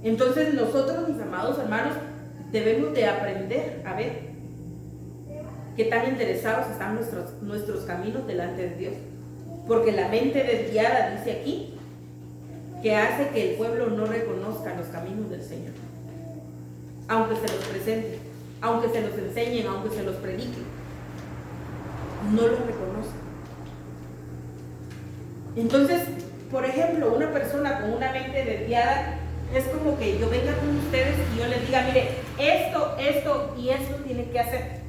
Entonces nosotros, mis amados hermanos, debemos de aprender a ver qué tan interesados están nuestros caminos delante de Dios. Porque la mente desviada, dice aquí, que hace que el pueblo no reconozca los caminos del Señor. Aunque se los presenten, aunque se los enseñen, aunque se los prediquen, no los reconocen. Entonces, por ejemplo, una persona con una mente desviada, es como que yo venga con ustedes y yo les diga, mire, esto y esto tiene que hacer.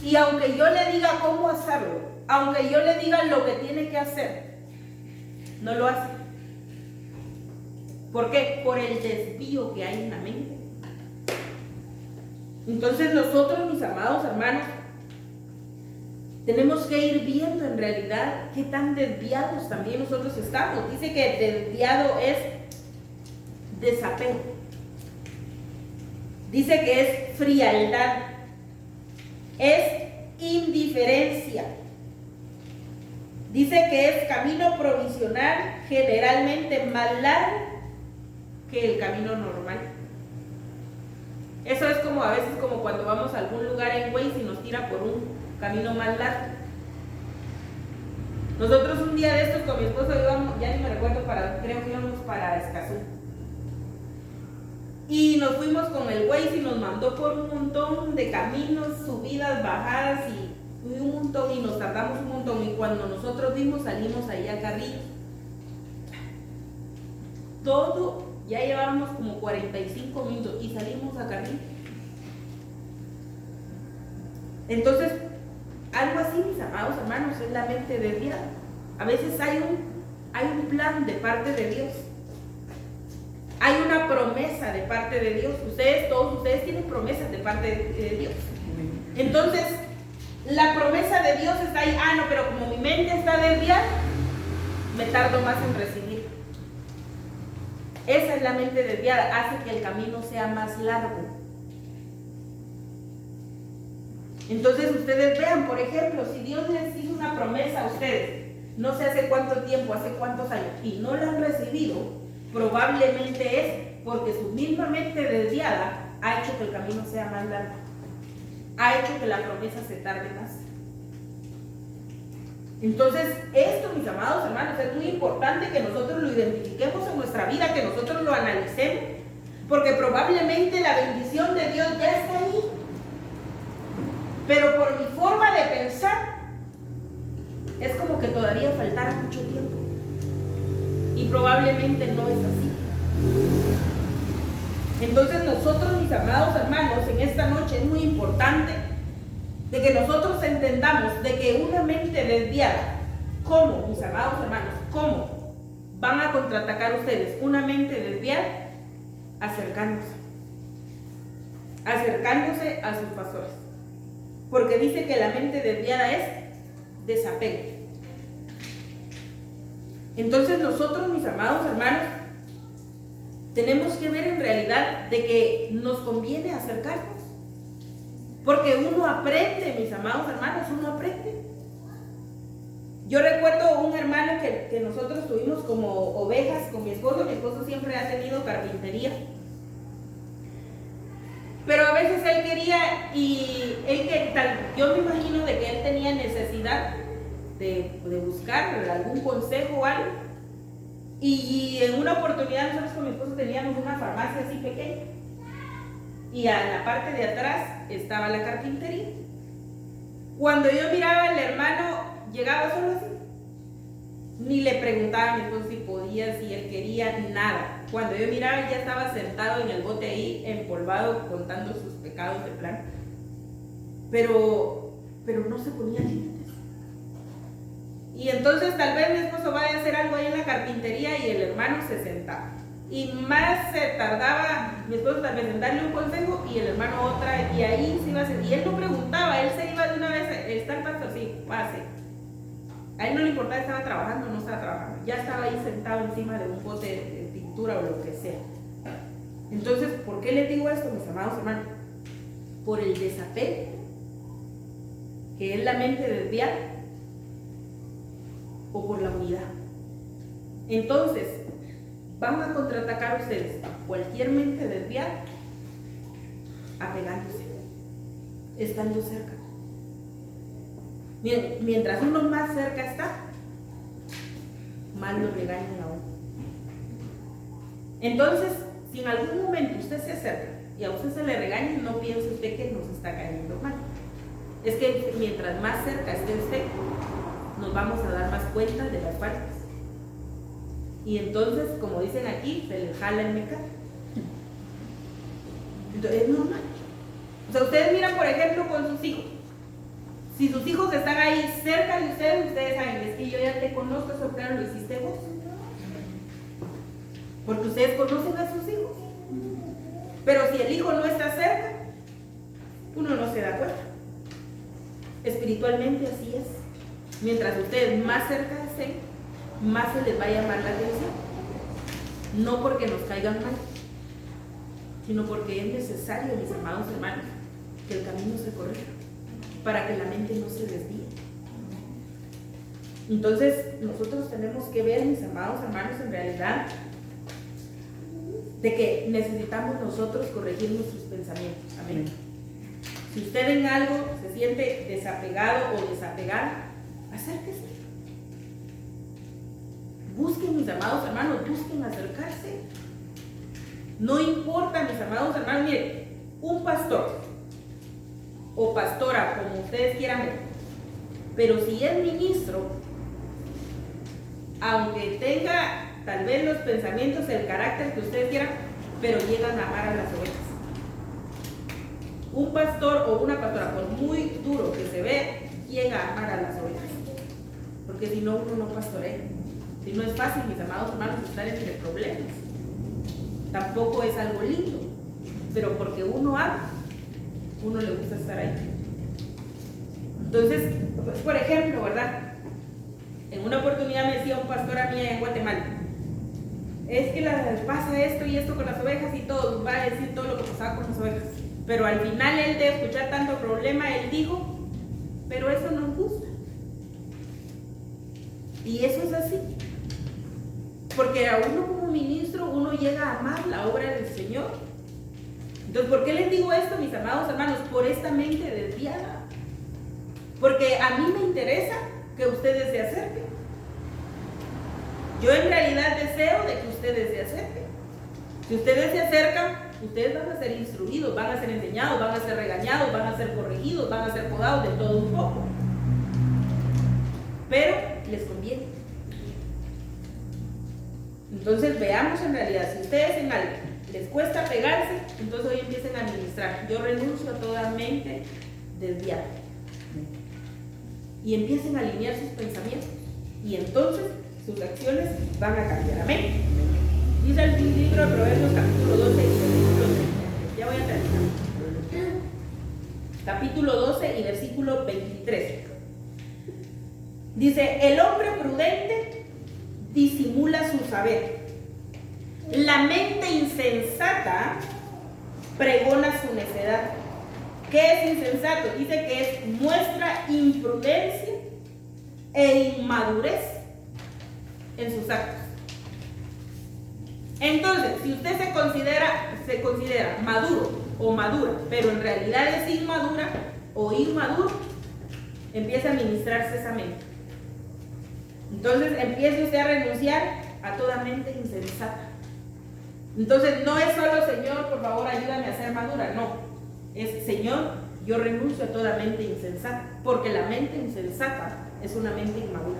Y aunque yo le diga cómo hacerlo, aunque yo le diga lo que tiene que hacer, no lo hace. ¿Por qué? Por el desvío que hay en la mente. Entonces nosotros, mis amados hermanos, tenemos que ir viendo en realidad qué tan desviados también nosotros estamos. Dice que desviado es desapego. Dice que es frialdad, es indiferencia. Dice que es camino provisional, generalmente más largo que el camino normal. Eso es como a veces como cuando vamos a algún lugar en Waze y nos tira por un camino más largo. Nosotros un día de estos con mi esposo íbamos, ya ni me recuerdo, creo que íbamos para Escazú. Y nos fuimos con el Waze y nos mandó por un montón de caminos, subidas, bajadas y un montón, y nos tardamos un montón. Y cuando nosotros vimos, salimos allá a Carrillo. Todo, ya llevábamos como 45 minutos y salimos a Carrillo. Entonces, algo así, mis amados hermanos, es la mente desviada. A veces hay un plan de parte de Dios. Hay una promesa de parte de Dios. Todos ustedes tienen promesas de parte de Dios. Entonces, la promesa de Dios está ahí. No, pero como mi mente está desviada, me tardo más en recibir. Esa es la mente desviada, hace que el camino sea más largo. Entonces ustedes vean, por ejemplo, si Dios les hizo una promesa a ustedes, no sé hace cuánto tiempo, hace cuántos años, y no la han recibido, probablemente es porque su misma mente desviada ha hecho que el camino sea más largo, ha hecho que la promesa se tarde más. Entonces, esto, mis amados hermanos, es muy importante que nosotros lo identifiquemos en nuestra vida, que nosotros lo analicemos, porque probablemente la bendición de Dios ya está ahí. Pero por mi forma de pensar, es como que todavía faltara mucho tiempo. Y probablemente no es así. Entonces nosotros, mis amados hermanos, en esta noche es muy importante de que nosotros entendamos de que una mente desviada, ¿cómo, mis amados hermanos? ¿Cómo van a contraatacar ustedes una mente desviada? Acercándose a sus pastores. Porque dice que la mente desviada es desapego. Entonces nosotros, mis amados hermanos, tenemos que ver en realidad de que nos conviene acercarnos. Porque uno aprende, mis amados hermanos, uno aprende. Yo recuerdo un hermano que nosotros tuvimos como ovejas con mi esposo siempre ha tenido carpintería. Pero a veces él quería, yo me imagino de que él tenía necesidad de buscar algún consejo o algo. Y en una oportunidad nosotros con mi esposo teníamos una farmacia así pequeña. Y a la parte de atrás estaba la carpintería. Cuando yo miraba al hermano, llegaba solo así. Ni le preguntaba a mi esposo si podía, si él quería, nada. Cuando yo miraba, él ya estaba sentado en el bote ahí, empolvado, contando sus pecados de plan. Pero no se ponía límites. Y entonces tal vez mi esposo vaya a hacer algo ahí en la carpintería y el hermano se sentaba. Y más se tardaba mi esposo tal vez en darle un consejo y el hermano otra, y ahí se iba a hacer. Y él no preguntaba, él se iba de una vez, está el pastor, sí, pase. A él no le importaba, estaba trabajando o no estaba trabajando. Ya estaba ahí sentado encima de un bote de pintura o lo que sea. Entonces, ¿por qué les digo esto, mis amados hermanos? Por el desapego, que es la mente desviada, o por la unidad. Entonces, van a contraatacar ustedes a cualquier mente desviada, apegándose, estando cerca. Mientras uno más cerca está, más lo regañan a uno. Entonces, si en algún momento usted se acerca y a usted se le regaña, no piense usted que nos está cayendo mal. Es que mientras más cerca esté usted, nos vamos a dar más cuenta de las faltas. Y entonces, como dicen aquí, se le jala el mecate. Entonces, es normal. O sea, ustedes miran, por ejemplo, con sus hijos. Si sus hijos están ahí cerca de ustedes saben, es que yo ya te conozco, eso claro, lo hiciste vos. Porque ustedes conocen a sus hijos. Pero si el hijo no está cerca, uno no se da cuenta. Espiritualmente así es. Mientras ustedes más cerca estén, más se les va a llamar la atención. No porque nos caigan mal, sino porque es necesario, mis amados hermanos, que el camino se corrija, para que la mente no se desvíe. Entonces, nosotros tenemos que ver, mis amados hermanos, en realidad, de que necesitamos nosotros corregir nuestros pensamientos. Amén. Si usted en algo se siente desapegado o desapegada, acérquese. Busquen, mis amados hermanos, busquen acercarse. No importa, mis amados hermanos, miren, un pastor o pastora, como ustedes quieran ver, pero si es ministro, aunque tenga tal vez los pensamientos, el carácter que ustedes quieran, pero llegan a amar a las ovejas. Un pastor o una pastora, por muy duro que se ve, llega a amar a las ovejas, porque si no, uno no pastorea. Si no es fácil, mis amados hermanos, estar entre problemas. Tampoco es algo lindo, pero porque uno ama, uno le gusta estar ahí. Entonces, pues, por ejemplo, ¿verdad? En una oportunidad me decía un pastor a mí en Guatemala, es que pasa esto y esto con las ovejas y todo, va a decir todo lo que pasaba con las ovejas. Pero al final él, de escuchar tanto problema, él dijo, pero eso nos gusta. Y eso es así. Porque a uno como ministro, uno llega a amar la obra del Señor. Entonces, ¿por qué les digo esto, mis amados hermanos? Por esta mente desviada. Porque a mí me interesa que ustedes se acerquen. Yo en realidad deseo de que ustedes se acerquen. Si ustedes se acercan, ustedes van a ser instruidos, van a ser enseñados, van a ser regañados, van a ser corregidos, van a ser podados, de todo un poco. Pero les conviene. Entonces veamos en realidad, si ustedes en algo les cuesta pegarse, entonces hoy empiecen a administrar. Yo renuncio a toda mente desviada. Y empiecen a alinear sus pensamientos. Y entonces sus acciones van a cambiar. Amén. Dice el libro de Proverbios capítulo 12 y versículo 30. Ya voy a terminar. Capítulo 12 y versículo 23. Dice, el hombre prudente disimula su saber. La mente insensata pregona su necedad. ¿Qué es insensato? Dice que muestra imprudencia e inmadurez en sus actos. Entonces, si usted se considera maduro o madura, pero en realidad es inmadura o inmaduro, empieza a administrarse esa mente. Entonces empiece usted a renunciar a toda mente insensata. Entonces no es solo, Señor, por favor ayúdame a ser madura, no. Es, Señor, yo renuncio a toda mente insensata, porque la mente insensata es una mente inmadura.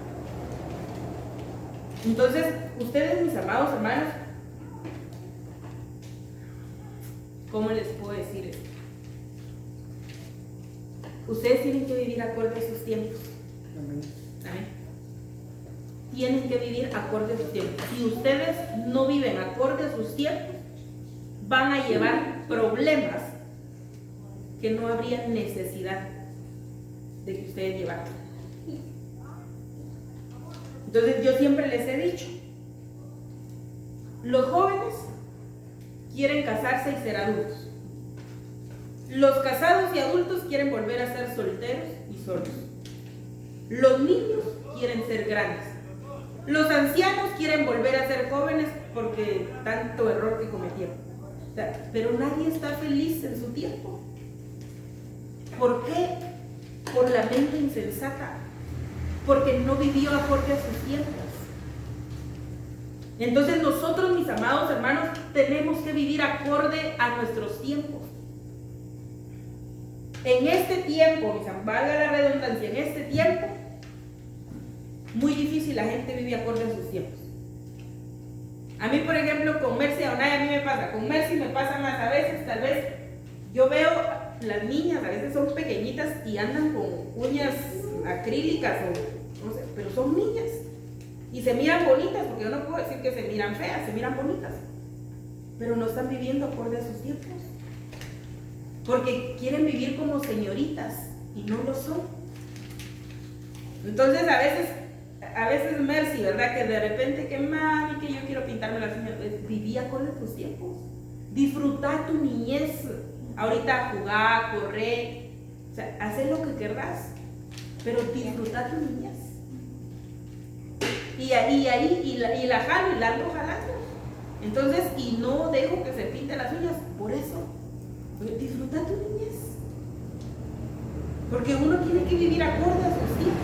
Entonces, ustedes, mis amados hermanos, ¿cómo les puedo decir esto? Ustedes tienen que vivir acorde a sus tiempos. Amén. Tienen que vivir acorde a sus tiempos. Si ustedes no viven acorde a sus tiempos, van a llevar problemas que no habría necesidad de que ustedes llevaran. Entonces yo siempre les he dicho, los jóvenes quieren casarse y ser adultos. Los casados y adultos quieren volver a ser solteros y solos. Los niños quieren ser grandes. Los ancianos quieren volver a ser jóvenes porque tanto error que cometieron. O sea, pero nadie está feliz en su tiempo. ¿Por qué? Por la mente insensata. Porque no vivió acorde a sus tiempos. Entonces nosotros, mis amados hermanos, tenemos que vivir acorde a nuestros tiempos. En este tiempo, valga la redundancia, en este tiempo, muy difícil la gente vive acorde a sus tiempos. A mí, por ejemplo, con Mercy Aonay, a mí me pasa, con Mercy me pasa más a veces, tal vez, yo veo las niñas, a veces son pequeñitas y andan con uñas acrílicas o no sé, pero son niñas y se miran bonitas, porque yo no puedo decir que se miran feas, se miran bonitas, pero no están viviendo acorde a sus tiempos, porque quieren vivir como señoritas y no lo son. Entonces a veces Mercy, ¿verdad? Que de repente que mami, que yo quiero pintarme las uñas, viví acorde a tus tiempos, disfrutar tu niñez, ahorita jugar, correr, o sea, hacer lo que querrás, pero disfrutar tu niñez. Y la jalo y la ando jalando. Entonces, y no dejo que se pinte las uñas. Por eso, disfruta tu niñez. Porque uno tiene que vivir acorde a sus hijos.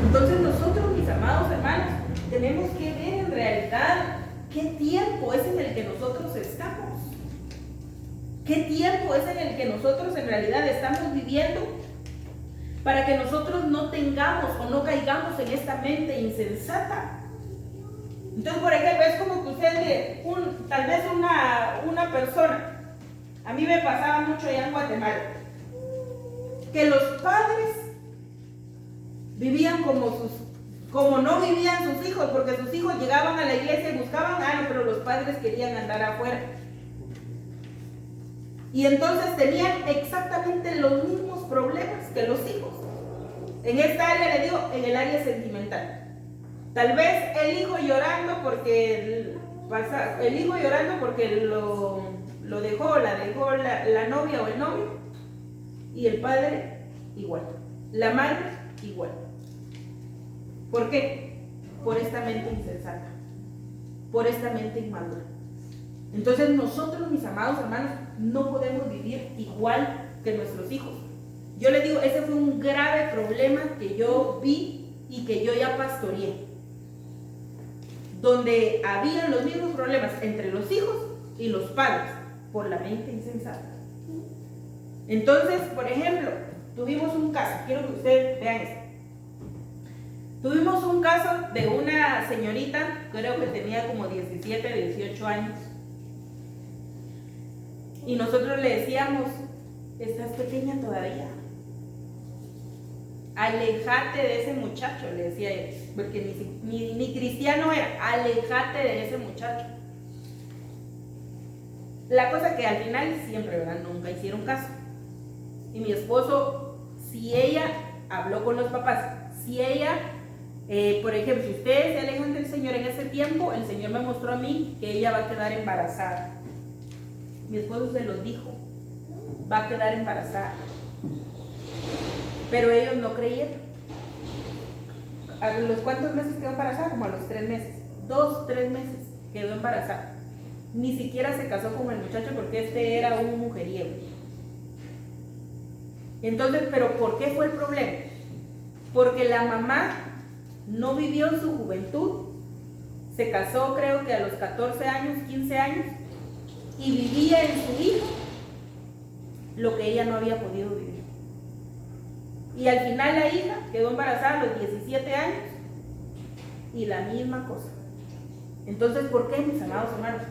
Entonces nosotros, mis amados hermanos, tenemos que ver en realidad qué tiempo es en el que nosotros estamos. ¿Qué tiempo es en el que nosotros en realidad estamos viviendo? Para que nosotros no tengamos o no caigamos en esta mente insensata. Entonces, por ejemplo, es como que usted, tal vez una persona, a mí me pasaba mucho allá en Guatemala, que los padres vivían como no vivían sus hijos, porque sus hijos llegaban a la iglesia y buscaban algo, pero los padres querían andar afuera. Y entonces tenían exactamente los mismos problemas que los hijos. En esta área, le digo, en el área sentimental. Tal vez el hijo llorando porque lo dejó, la dejó la novia o el novio, y el padre igual, la madre igual. ¿Por qué? Por esta mente insensata, por esta mente inmadura. Entonces nosotros, mis amados hermanos, no podemos vivir igual que nuestros hijos. Yo les digo, ese fue un grave problema que yo vi y que yo ya pastoreé, donde habían los mismos problemas entre los hijos y los padres por la mente insensata. Entonces, por ejemplo, tuvimos un caso, quiero que ustedes vean esto. Tuvimos un caso de una señorita, creo que tenía como 17, 18 años, y nosotros le decíamos: estás pequeña todavía, alejate de ese muchacho, le decía él, porque ni cristiano era, alejate de ese muchacho. La cosa que al final siempre, ¿verdad?, nunca hicieron caso. Y mi esposo, si ella habló con los papás, si ella, por ejemplo, si ustedes se alejan del Señor en ese tiempo, el Señor me mostró a mí que ella va a quedar embarazada. Mi esposo se los dijo, va a quedar embarazada. Pero ellos no creyeron. ¿A los cuántos meses quedó embarazada? Como a los 3 meses. 2, 3 meses quedó embarazada. Ni siquiera se casó con el muchacho porque este era un mujeriego. Entonces, ¿pero por qué fue el problema? Porque la mamá no vivió en su juventud. Se casó creo que a los 14 años, 15 años, y vivía en su hijo lo que ella no había podido vivir. Y al final la hija quedó embarazada a los 17 años y la misma cosa. Entonces, ¿por qué, mis amados hermanos?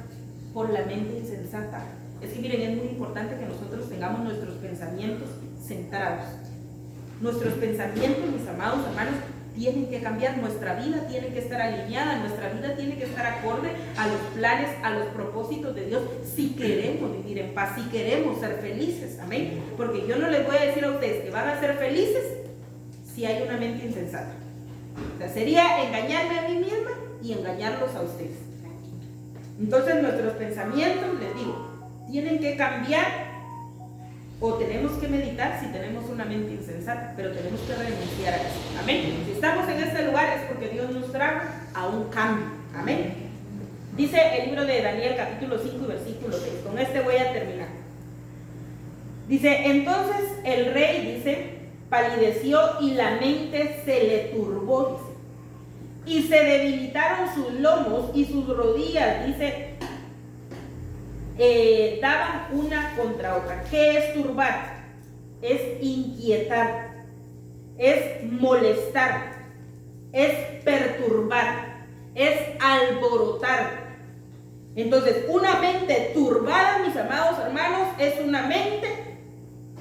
Por la mente insensata. Es que miren, es muy importante que nosotros tengamos nuestros pensamientos centrados. Nuestros pensamientos, mis amados hermanos, tienen que cambiar. Nuestra vida tiene que estar alineada, nuestra vida tiene que estar acorde a los planes, a los propósitos de Dios, si queremos vivir en paz, si queremos ser felices. Amén. Porque yo no les voy a decir a ustedes que van a ser felices si hay una mente insensata. O sea, sería engañarme a mí misma y engañarlos a ustedes. Entonces nuestros pensamientos, les digo, tienen que cambiar, o tenemos que meditar si tenemos una mente insensata, pero tenemos que renunciar a eso. Amén. Si estamos en este lugar es porque Dios nos trajo a un cambio. Amén. Dice el libro de Daniel capítulo 5 y versículo 6. Con este voy a terminar. Dice: entonces el rey, dice, palideció y la mente se le turbó, dice, y se debilitaron sus lomos y sus rodillas, dice, daban una contra otra. ¿Qué es turbar? Es inquietar, es molestar, es perturbar, es alborotar. Entonces, una mente turbada, mis amados hermanos, es una mente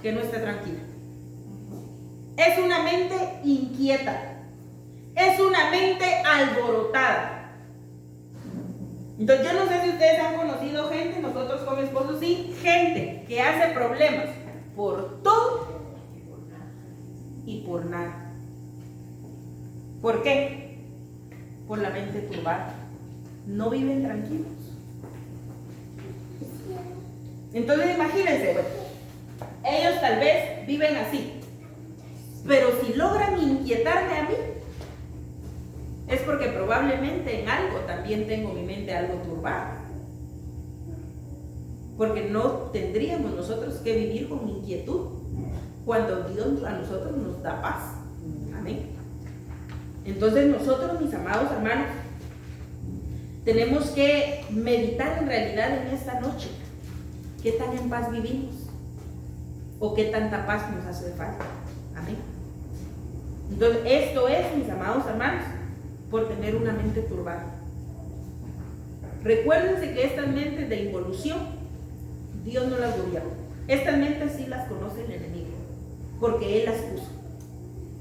que no está tranquila. Es una mente inquieta. Es una mente alborotada. Entonces, yo no sé si ustedes han conocido gente, nosotros con mi esposo sí, gente que hace problemas por todo y por nada. ¿Por qué? Por la mente turbada. No viven tranquilos. Entonces, imagínense, bueno, ellos tal vez viven así, pero si logran inquietarme a mí, es porque probablemente en algo también tengo mi mente algo turbada. Porque no tendríamos nosotros que vivir con inquietud cuando Dios a nosotros nos da paz. Amén. Entonces nosotros, mis amados hermanos, tenemos que meditar en realidad en esta noche. ¿Qué tan en paz vivimos? ¿O qué tanta paz nos hace falta? Amén. Entonces esto es, mis amados hermanos, por tener una mente turbada. Recuérdense que estas mentes de involución, Dios no las gobierna. Estas mentes sí las conoce el enemigo, porque Él las puso.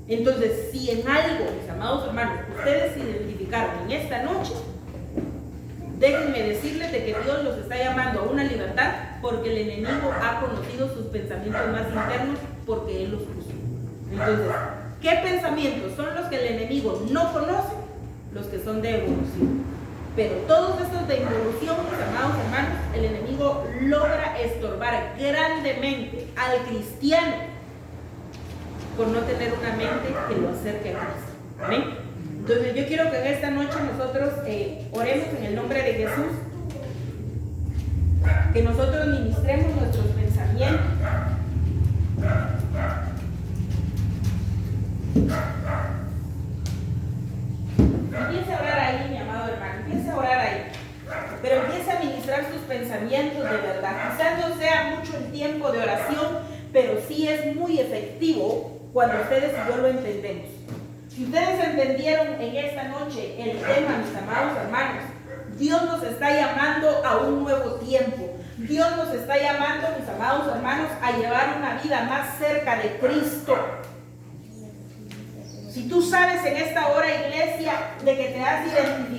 Entonces, si en algo, mis amados hermanos, ustedes se identificaron en esta noche, déjenme decirles de que Dios los está llamando a una libertad, porque el enemigo ha conocido sus pensamientos más internos, porque Él los puso. Entonces, ¿qué pensamientos son los que el enemigo no conoce? Los que son de evolución. Pero todos estos de involución, mis amados hermanos, el enemigo logra estorbar grandemente al cristiano por no tener una mente que lo acerque a Cristo. Amén. Entonces yo quiero que en esta noche nosotros oremos en el nombre de Jesús, que nosotros ministremos nuestros pensamientos. Empiece a orar ahí, mi amado hermano, empiece a orar ahí, pero empiece a ministrar sus pensamientos de verdad. Quizás no sea mucho el tiempo de oración, pero sí es muy efectivo cuando ustedes y yo lo entendemos. Si ustedes entendieron en esta noche el tema, mis amados hermanos, Dios nos está llamando a un nuevo tiempo. Dios nos está llamando, mis amados hermanos, a llevar una vida más cerca de Cristo. Si tú sabes en esta hora, iglesia, de que te has identificado